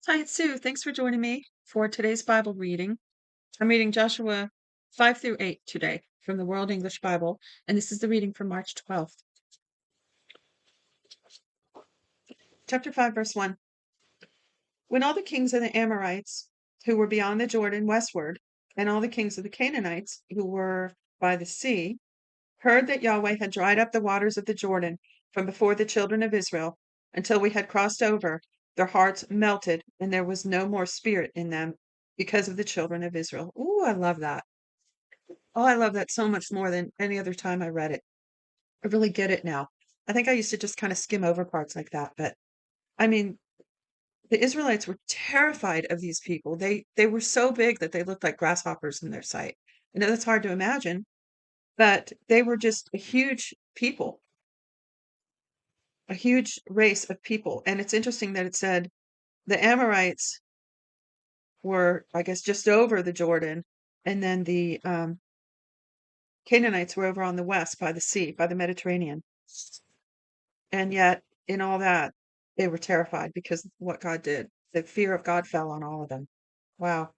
Hi, it's Sue. Thanks for joining me for today's Bible reading. I'm reading Joshua 5 through 8 today from the World English Bible, and this is the reading for March 12th. Chapter 5, verse 1. When all the kings of the Amorites who were beyond the Jordan westward, and all the kings of the Canaanites who were by the sea, heard that Yahweh had dried up the waters of the Jordan from before the children of Israel until we had crossed over, their hearts melted, and there was no more spirit in them because of the children of Israel. Ooh, I love that. Oh, I love that so much more than any other time I read it. I really get it now. I think I used to just kind of skim over parts like that, but I mean, the Israelites were terrified of these people. They were so big that they looked like grasshoppers in their sight. I know that's hard to imagine, but they were just a huge people, a huge race of people. And it's interesting that it said the Amorites were, I guess, just over the Jordan, and then the Canaanites were over on the west by the sea, by the Mediterranean. And yet, in all that, they were terrified because of what God did. The fear of God fell on all of them. Wow.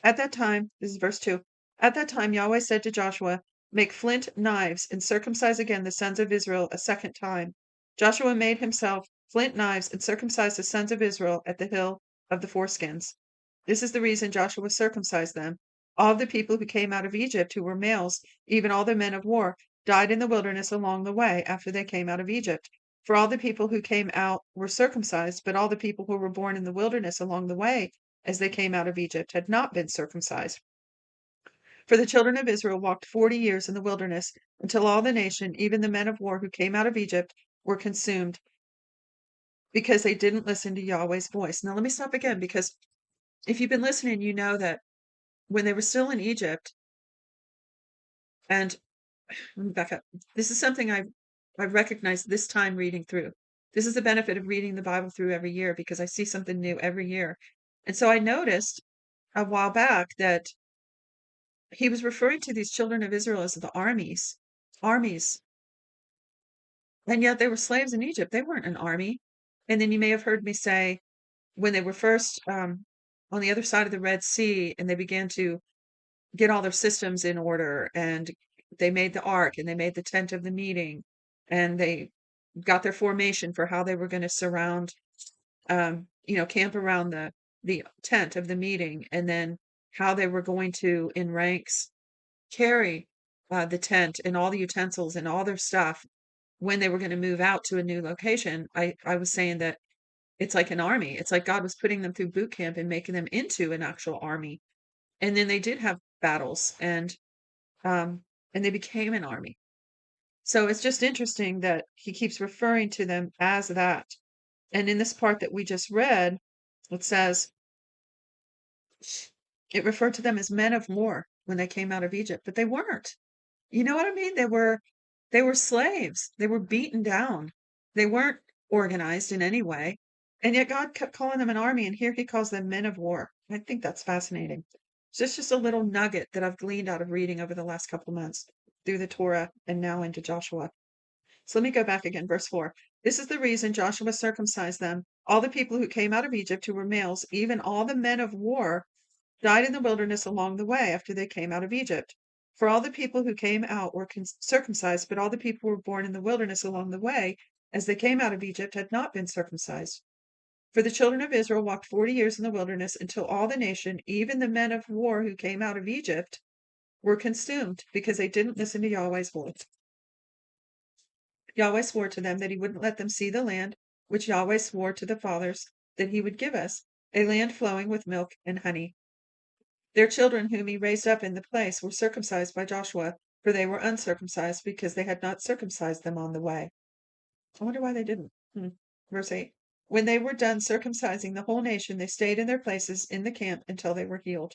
At that time, this is verse 2. At that time, Yahweh said to Joshua, make flint knives and circumcise again the sons of Israel a second time. Joshua made himself flint knives and circumcised the sons of Israel at the hill of the foreskins. This is the reason Joshua circumcised them. All the people who came out of Egypt who were males, even all the men of war, died in the wilderness along the way after they came out of Egypt. For all the people who came out were circumcised, but all the people who were born in the wilderness along the way as they came out of Egypt had not been circumcised. For the children of Israel walked 40 years in the wilderness until all the nation, even the men of war who came out of Egypt, were consumed because they didn't listen to Yahweh's voice. Now, let me stop again because if you've been listening, you know that when they were still in Egypt, and let me back up. This is something I've recognized this time reading through. This is the benefit of reading the Bible through every year because I see something new every year. And so I noticed a while back that he was referring to these children of Israel as the armies, and yet they were slaves in Egypt. They weren't an army. And then you may have heard me say when they were first on the other side of the Red Sea and they began to get all their systems in order and they made the ark and they made the tent of the meeting and they got their formation for how they were going to surround camp around the tent of the meeting, and then how they were going to in ranks carry the tent and all the utensils and all their stuff when they were going to move out to a new location. I was saying that it's like an army. It's like God was putting them through boot camp and making them into an actual army. And then they did have battles um and they became an army. So it's just interesting that he keeps referring to them as that. And in this part that we just read, it says it referred to them as men of war when they came out of Egypt, but they weren't. You know what I mean? They were slaves. They were beaten down. They weren't organized in any way. And yet God kept calling them an army, and here he calls them men of war. I think that's fascinating. So it's just a little nugget that I've gleaned out of reading over the last couple of months through the Torah and now into Joshua. So let me go back again, verse 4. This is the reason Joshua circumcised them. All the people who came out of Egypt who were males, even all the men of war, died in the wilderness along the way after they came out of Egypt. For all the people who came out were circumcised, but all the people who were born in the wilderness along the way, as they came out of Egypt, had not been circumcised. For the children of Israel walked 40 years in the wilderness until all the nation, even the men of war who came out of Egypt, were consumed because they didn't listen to Yahweh's voice. Yahweh swore to them that he wouldn't let them see the land which Yahweh swore to the fathers that he would give us, a land flowing with milk and honey. Their children whom he raised up in the place were circumcised by Joshua, for they were uncircumcised because they had not circumcised them on the way. I wonder why they didn't. Verse 8. When they were done circumcising the whole nation, they stayed in their places in the camp until they were healed.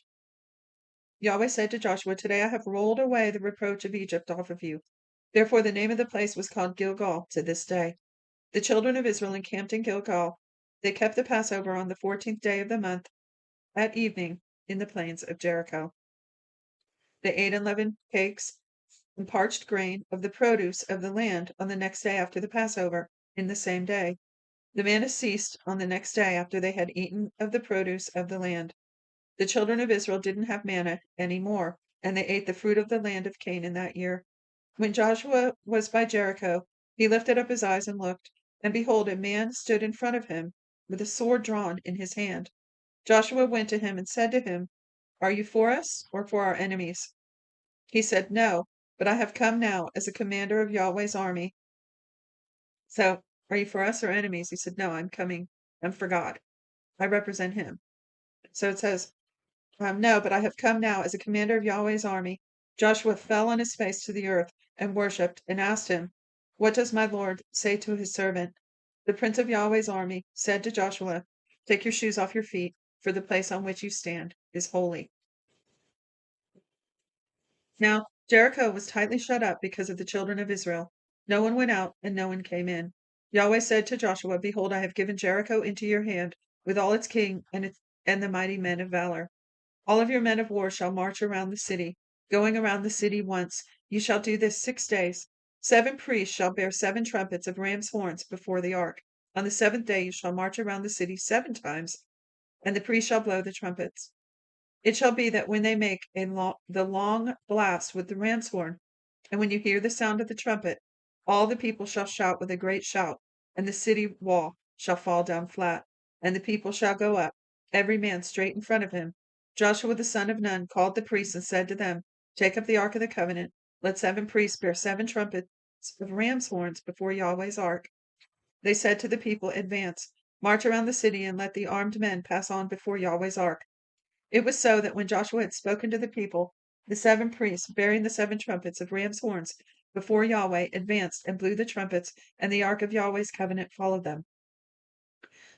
Yahweh said to Joshua, today I have rolled away the reproach of Egypt off of you. Therefore the name of the place was called Gilgal to this day. The children of Israel encamped in Gilgal. They kept the Passover on the 14th day of the month at evening in the plains of Jericho. They ate unleavened cakes and parched grain of the produce of the land on the next day after the Passover, in the same day. The manna ceased on the next day after they had eaten of the produce of the land. The children of Israel didn't have manna any more, and they ate the fruit of the land of Canaan that year. When Joshua was by Jericho, he lifted up his eyes and looked, and behold, a man stood in front of him with a sword drawn in his hand. Joshua went to him and said to him, "Are you for us or for our enemies?" He said, "No, but I have come now as a commander of Yahweh's army." So, are you for us or enemies? He said, "No, I'm coming. I'm for God. I represent him." So it says, "No, but I have come now as a commander of Yahweh's army." Joshua fell on his face to the earth and worshipped and asked him, "What does my Lord say to his servant?" The prince of Yahweh's army said to Joshua, "Take your shoes off your feet, for the place on which you stand is holy." Now Jericho was tightly shut up because of the children of Israel. No one went out and no one came in. Yahweh said to Joshua, "Behold, I have given Jericho into your hand, with all its king and the mighty men of valor. All of your men of war shall march around the city, going around the city once. You shall do this 6 days. 7 priests shall bear 7 trumpets of ram's horns before the ark. On the seventh day you shall march around the city 7 times, and the priests shall blow the trumpets. It shall be that when they make the long blast with the ram's horn, and when you hear the sound of the trumpet, all the people shall shout with a great shout, and the city wall shall fall down flat, and the people shall go up, every man straight in front of him. Joshua the son of Nun called the priests and said to them, Take up the ark of the covenant. Let 7 priests bear 7 trumpets of ram's horns before Yahweh's ark. They said to the people, Advance, march around the city, and let the armed men pass on before Yahweh's ark. It was so that when Joshua had spoken to the people, the 7 priests, bearing the 7 trumpets of ram's horns before Yahweh, advanced and blew the trumpets, and the ark of Yahweh's covenant followed them.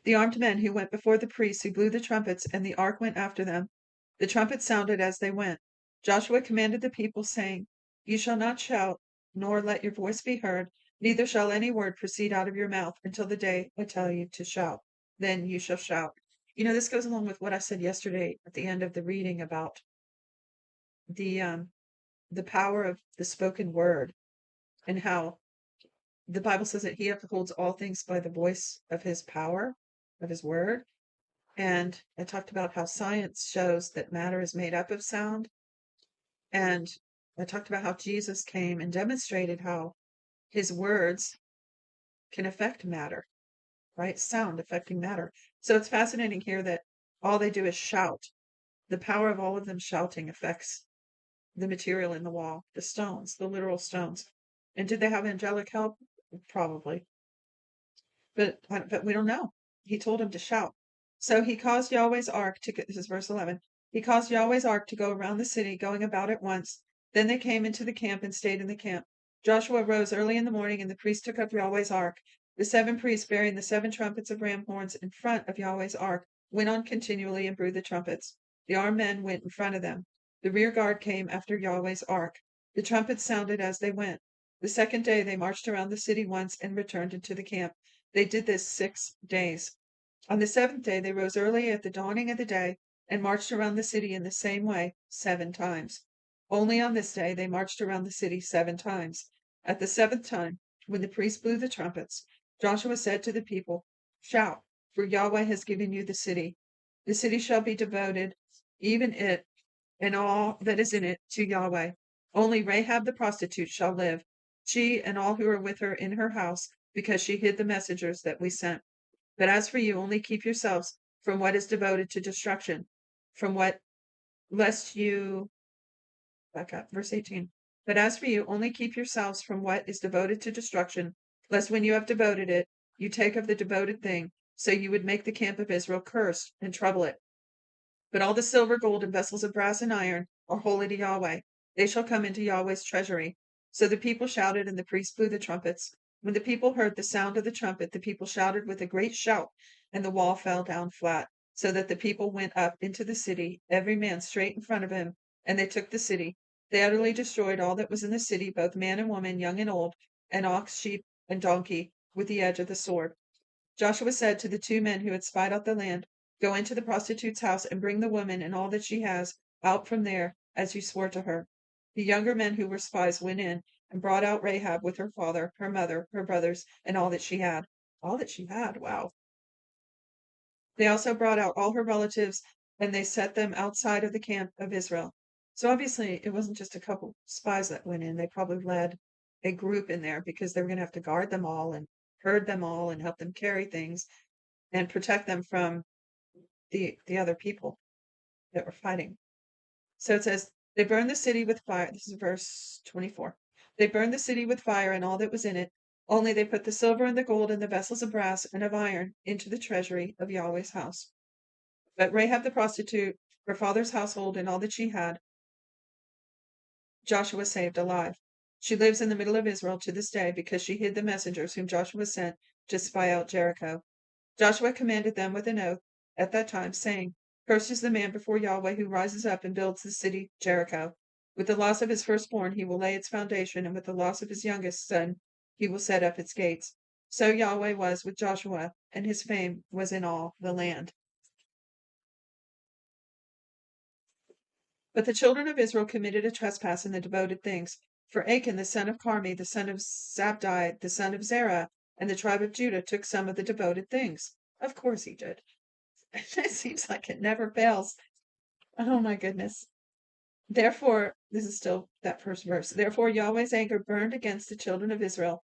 The armed men who went before the priests who blew the trumpets, and the ark went after them. The trumpets sounded as they went. Joshua commanded the people, saying, You shall not shout, nor let your voice be heard, neither shall any word proceed out of your mouth until the day I tell you to shout. Then you shall shout. This goes along with what I said yesterday at the end of the reading about the the power of the spoken word, and how the Bible says that he upholds all things by the voice of his power, of his word. And I talked about how science shows that matter is made up of sound. And I talked about how Jesus came and demonstrated how his words can affect matter, right? Sound affecting matter. So it's fascinating here that all they do is shout. The power of all of them shouting affects the material in the wall, the stones, the literal stones. And did they have angelic help? Probably. But we don't know. He told him to shout. So he caused Yahweh's ark to, this is verse 11. He caused Yahweh's ark to go around the city, going about at once. Then they came into the camp and stayed in the camp. Joshua rose early in the morning, and the priests took up Yahweh's ark. The 7 priests, bearing the 7 trumpets of ram horns in front of Yahweh's ark, went on continually and blew the trumpets. The armed men went in front of them. The rear guard came after Yahweh's ark. The trumpets sounded as they went. The second day they marched around the city once and returned into the camp. They did this 6 days. On the seventh day they rose early at the dawning of the day and marched around the city in the same way 7 times. Only on this day they marched around the city 7 times. At the seventh time, when the priests blew the trumpets, Joshua said to the people, Shout, for Yahweh has given you the city. The city shall be devoted, even it and all that is in it, to Yahweh. Only Rahab the prostitute shall live, she and all who are with her in her house, because she hid the messengers that we sent. But as for you, only keep yourselves from what is devoted to destruction, from what, lest you, back up, verse 18. But as for you, only keep yourselves from what is devoted to destruction, lest when you have devoted it, you take of the devoted thing, so you would make the camp of Israel cursed and trouble it. But all the silver, gold, and vessels of brass and iron are holy to Yahweh. They shall come into Yahweh's treasury. So the people shouted, and the priests blew the trumpets. When the people heard the sound of the trumpet, the people shouted with a great shout, and the wall fell down flat, so that the people went up into the city, every man straight in front of him, and they took the city. They utterly destroyed all that was in the city, both man and woman, young and old, and ox, sheep, and donkey, with the edge of the sword. Joshua said to the 2 men who had spied out the land, Go into the prostitute's house and bring the woman and all that she has out from there, as you swore to her. The younger men who were spies went in and brought out Rahab with her father, her mother, her brothers, and all that she had. All that she had. Wow. They also brought out all her relatives and they set them outside of the camp of Israel. So obviously, it wasn't just a couple spies that went in. They probably led a group in there because they were going to have to guard them all and herd them all and help them carry things and protect them from the other people that were fighting. So it says, they burned the city with fire. This is verse 24. They burned the city with fire and all that was in it. Only they put the silver and the gold and the vessels of brass and of iron into the treasury of Yahweh's house. But Rahab the prostitute, her father's household, and all that she had, Joshua saved alive. She lives in the middle of Israel to this day because she hid the messengers whom Joshua sent to spy out Jericho. Joshua commanded them with an oath at that time, saying, Cursed is the man before Yahweh who rises up and builds the city Jericho. With the loss of his firstborn he will lay its foundation, and with the loss of his youngest son he will set up its gates. So Yahweh was with Joshua, and his fame was in all the land. But the children of Israel committed a trespass in the devoted things. For Achan the son of Carmi, the son of Zabdi, the son of Zerah, and the tribe of Judah took some of the devoted things. Of course he did. It seems like it never fails. Oh my goodness. Therefore, this is still that first verse. Therefore, Yahweh's anger burned against the children of Israel.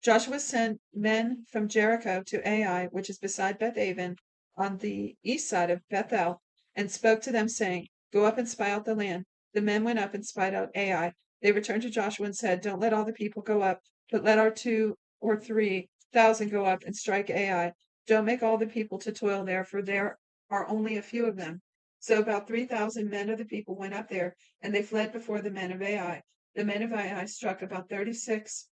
Joshua sent men from Jericho to Ai, which is beside Beth-aven, on the east side of Bethel, and spoke to them, saying, Go up and spy out the land. The men went up and spied out Ai. They returned to Joshua and said, Don't let all the people go up, but let our 2,000 or 3,000 go up and strike Ai. Don't make all the people to toil there, for there are only a few of them. So about 3,000 men of the people went up there, and they fled before the men of Ai. The men of Ai struck about 36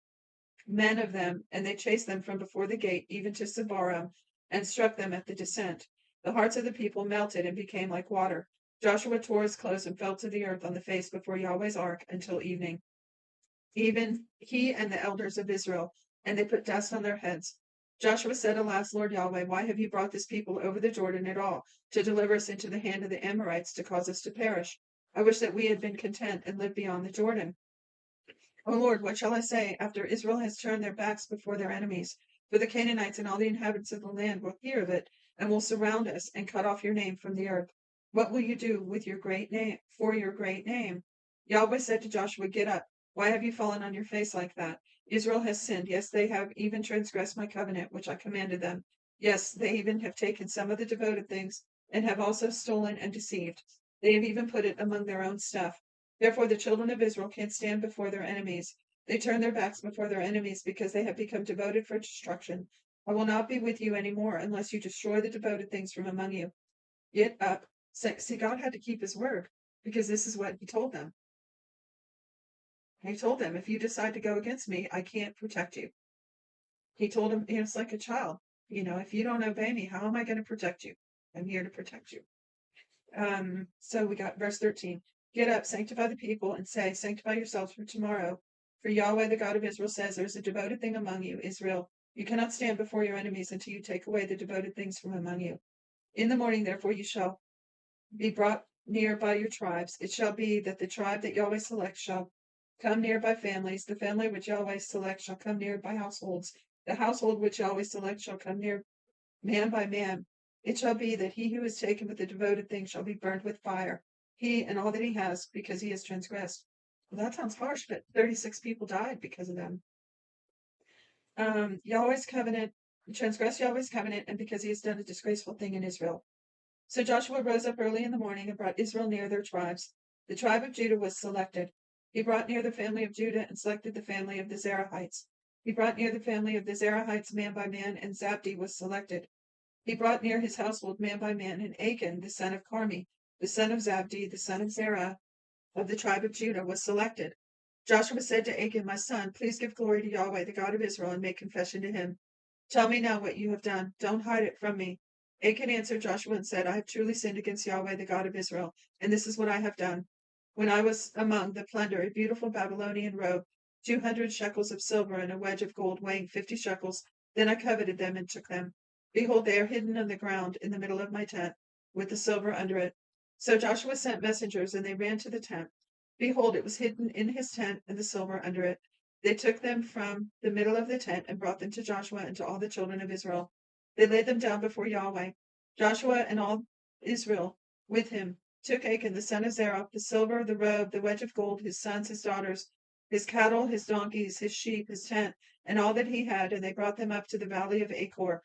men of them, and they chased them from before the gate, even to Sabarim, and struck them at the descent. The hearts of the people melted and became like water. Joshua tore his clothes and fell to the earth on the face before Yahweh's ark until evening, even he and the elders of Israel, and they put dust on their heads. Joshua said, Alas, Lord Yahweh, why have you brought this people over the Jordan at all, to deliver us into the hand of the Amorites, to cause us to perish? I wish that we had been content and lived beyond the Jordan. O Lord, what shall I say after Israel has turned their backs before their enemies? For the Canaanites and all the inhabitants of the land will hear of it, and will surround us and cut off your name from the earth. What will you do with your great name, for your great name? Yahweh said to Joshua, Get up. Why have you fallen on your face like that? Israel has sinned. Yes, they have even transgressed my covenant, which I commanded them. Yes, they even have taken some of the devoted things, and have also stolen and deceived. They have even put it among their own stuff. Therefore, the children of Israel can't stand before their enemies. They turn their backs before their enemies because they have become devoted for destruction. I will not be with you any more unless you destroy the devoted things from among you. Get up. See, God had to keep his word because this is what he told them. He told them, if you decide to go against me, I can't protect you. He told them, it's like a child. If you don't obey me, how am I going to protect you? I'm here to protect you. So we got verse 13. Get up, sanctify the people, and say, Sanctify yourselves for tomorrow. For Yahweh, the God of Israel, says, There is a devoted thing among you, Israel. You cannot stand before your enemies until you take away the devoted things from among you. In the morning, therefore, you shall be brought near by your tribes. It shall be that the tribe that Yahweh selects shall come near by families. The family which Yahweh selects shall come near by households. The household which Yahweh selects shall come near man by man. It shall be that he who is taken with the devoted thing shall be burned with fire, he and all that he has, because he has transgressed. Well, that sounds harsh, but 36 people died because of them. Yahweh's covenant, transgressed Yahweh's covenant, and because he has done a disgraceful thing in Israel. So Joshua rose up early in the morning and brought Israel near their tribes. The tribe of Judah was selected. He brought near the family of Judah and selected the family of the Zerahites. He brought near the family of the Zerahites man by man, and Zabdi was selected. He brought near his household man by man, and Achan, the son of Carmi, the son of Zabdi, the son of Zerah, of the tribe of Judah, was selected. Joshua said to Achan, My son, please give glory to Yahweh, the God of Israel, and make confession to him. Tell me now what you have done. Don't hide it from me. Achan answered Joshua and said, I have truly sinned against Yahweh, the God of Israel, and this is what I have done. When I was among the plunder, a beautiful Babylonian robe, 200 shekels of silver, and a wedge of gold weighing 50 shekels, then I coveted them and took them. Behold, they are hidden on the ground in the middle of my tent, with the silver under it. So Joshua sent messengers, and they ran to the tent. Behold, it was hidden in his tent, and the silver under it. They took them from the middle of the tent and brought them to Joshua and to all the children of Israel. They laid them down before Yahweh. Joshua and all Israel with him took Achan the son of Zerah, the silver, the robe, the wedge of gold, his sons, his daughters, his cattle, his donkeys, his sheep, his tent, and all that he had, and they brought them up to the valley of Achor.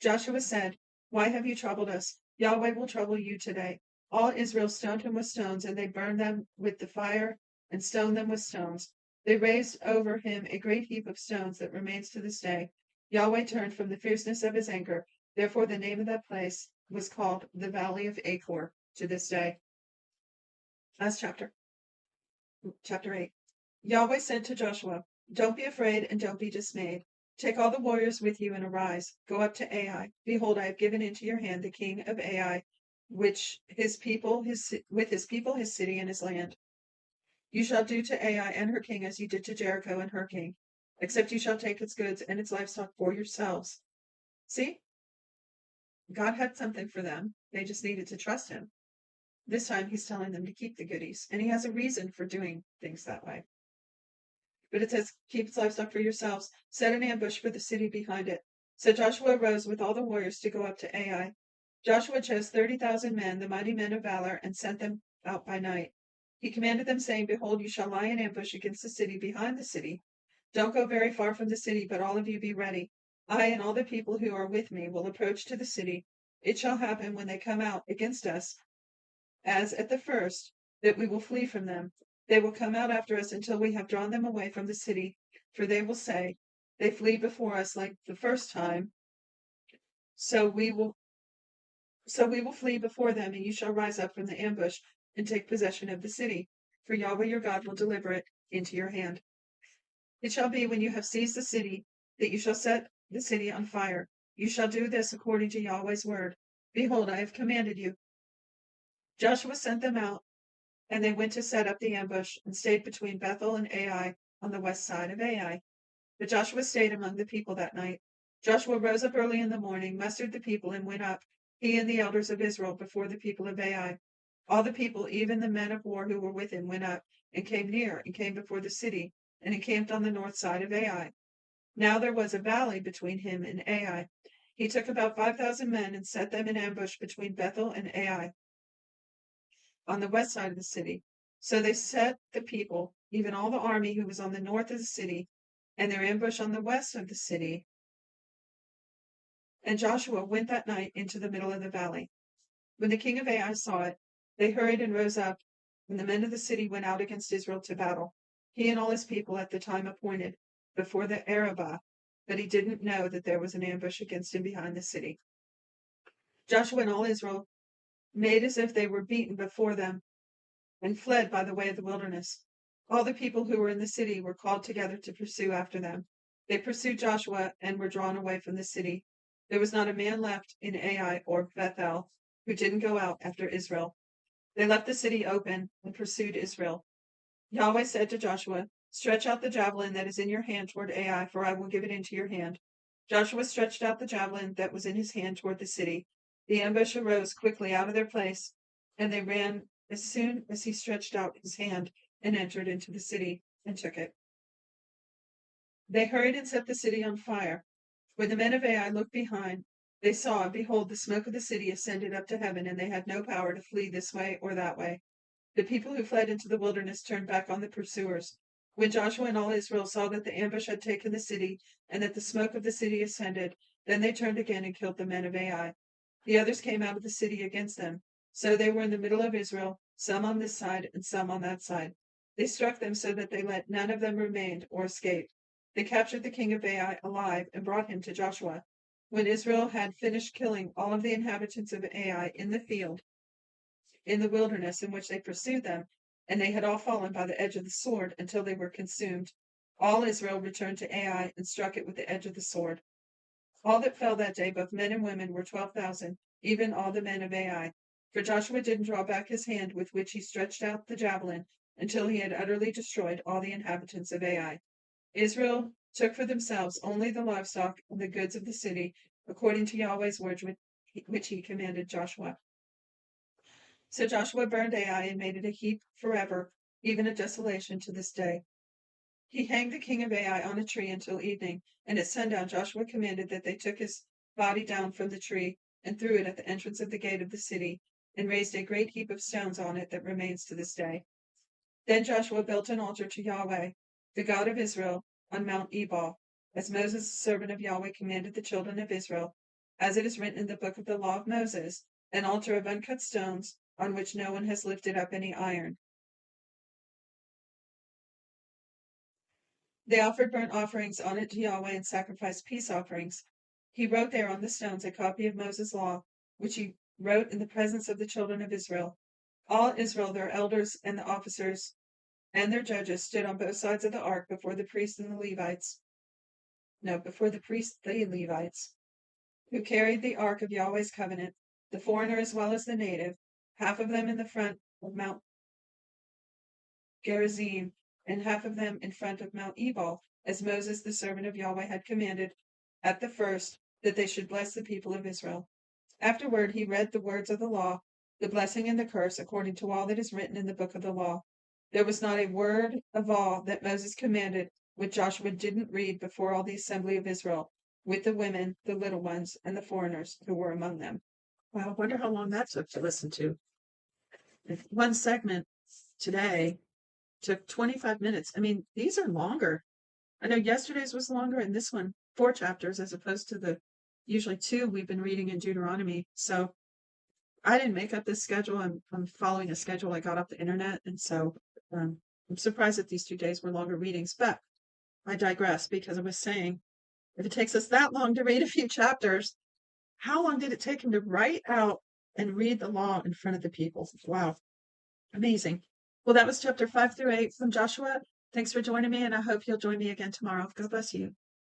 Joshua said, "Why have you troubled us? Yahweh will trouble you today." All Israel stoned him with stones, and they burned them with the fire and stoned them with stones. They raised over him a great heap of stones that remains to this day. Yahweh turned from the fierceness of his anger. Therefore, the name of that place was called the Valley of Achor to this day. Last chapter 8. Yahweh said to Joshua, "Don't be afraid and don't be dismayed. Take all the warriors with you and arise. Go up to Ai. Behold, I have given into your hand the king of Ai, with his people, his city, and his land. You shall do to Ai and her king as you did to Jericho and her king, except you shall take its goods and its livestock for yourselves." See, God had something for them. They just needed to trust him. This time he's telling them to keep the goodies, and he has a reason for doing things that way. But it says, "Keep its livestock for yourselves. Set an ambush for the city behind it." So Joshua rose with all the warriors to go up to Ai. Joshua chose 30,000 men, the mighty men of valor, and sent them out by night. He commanded them, saying, "Behold, you shall lie in ambush against the city behind the city. Don't go very far from the city, but all of you be ready. I and all the people who are with me will approach to the city. It shall happen when they come out against us, as at the first, that we will flee from them. They will come out after us until we have drawn them away from the city, for they will say, 'They flee before us like the first time, so we will flee before them, and you shall rise up from the ambush and take possession of the city, for Yahweh your God will deliver it into your hand.' It shall be when you have seized the city that you shall set the city on fire. You shall do this according to Yahweh's word. Behold, I have commanded you." Joshua sent them out, and they went to set up the ambush and stayed between Bethel and Ai on the west side of Ai. But Joshua stayed among the people that night. Joshua rose up early in the morning, mustered the people, and went up, he and the elders of Israel, before the people of Ai. All the people, even the men of war who were with him, went up and came near and came before the city and encamped on the north side of Ai. Now there was a valley between him and Ai. He took about 5,000 men and set them in ambush between Bethel and Ai on the west side of the city. So they set the people, even all the army who was on the north of the city, and their ambush on the west of the city. And Joshua went that night into the middle of the valley. When the king of Ai saw it, they hurried and rose up, and the men of the city went out against Israel to battle, he and all his people at the time appointed, before the Arabah, but he didn't know that there was an ambush against him behind the city. Joshua and all Israel made as if they were beaten before them, and fled by the way of the wilderness. All the people who were in the city were called together to pursue after them. They pursued Joshua and were drawn away from the city. There was not a man left in Ai or Bethel who didn't go out after Israel. They left the city open and pursued Israel. Yahweh said to Joshua, "Stretch out the javelin that is in your hand toward Ai, for I will give it into your hand." Joshua stretched out the javelin that was in his hand toward the city. The ambush arose quickly out of their place, and they ran as soon as he stretched out his hand and entered into the city and took it. They hurried and set the city on fire. When the men of Ai looked behind, they saw, and behold, the smoke of the city ascended up to heaven, and they had no power to flee this way or that way. The people who fled into the wilderness turned back on the pursuers. When Joshua and all Israel saw that the ambush had taken the city, and that the smoke of the city ascended, then they turned again and killed the men of Ai. The others came out of the city against them. So they were in the middle of Israel, some on this side and some on that side. They struck them so that they let none of them remain or escape. They captured the king of Ai alive and brought him to Joshua. When Israel had finished killing all of the inhabitants of Ai in the field, in the wilderness in which they pursued them, and they had all fallen by the edge of the sword until they were consumed, all Israel returned to Ai and struck it with the edge of the sword. All that fell that day, both men and women, were 12,000, even all the men of Ai. For Joshua didn't draw back his hand with which he stretched out the javelin until he had utterly destroyed all the inhabitants of Ai. Israel took for themselves only the livestock and the goods of the city, according to Yahweh's words which he commanded Joshua. So Joshua burned Ai and made it a heap forever, even a desolation to this day. He hanged the king of Ai on a tree until evening, and at sundown Joshua commanded that they took his body down from the tree and threw it at the entrance of the gate of the city, and raised a great heap of stones on it that remains to this day. Then Joshua built an altar to Yahweh, the God of Israel, on Mount Ebal, as Moses, the servant of Yahweh, commanded the children of Israel, as it is written in the book of the law of Moses, an altar of uncut stones, on which no one has lifted up any iron. They offered burnt offerings on it to Yahweh and sacrificed peace offerings. He wrote there on the stones a copy of Moses' law, which he wrote in the presence of the children of Israel. All Israel, their elders and the officers and their judges, stood on both sides of the ark before the priests and the Levites. No, before the priests, the Levites, who carried the ark of Yahweh's covenant, the foreigner as well as the native, half of them in the front of Mount Gerizim, and half of them in front of Mount Ebal, as Moses, the servant of Yahweh, had commanded at the first that they should bless the people of Israel. Afterward, he read the words of the law, the blessing and the curse, according to all that is written in the book of the law. There was not a word of all that Moses commanded which Joshua didn't read before all the assembly of Israel, with the women, the little ones, and the foreigners who were among them. Wow, I wonder how long that took to listen to. One segment today took 25 minutes. I mean, these are longer. I know yesterday's was longer, and this one, 4 chapters, as opposed to the usually 2 we've been reading in Deuteronomy. So I didn't make up this schedule. I'm following a schedule I got off the internet, and so I'm surprised that these 2 days were longer readings. But I digress, because I was saying, if it takes us that long to read a few chapters, how long did it take him to write out and read the law in front of the people? Wow, amazing. Well, that was chapter 5 through 8 from Joshua. Thanks for joining me, and I hope you'll join me again tomorrow. God bless you.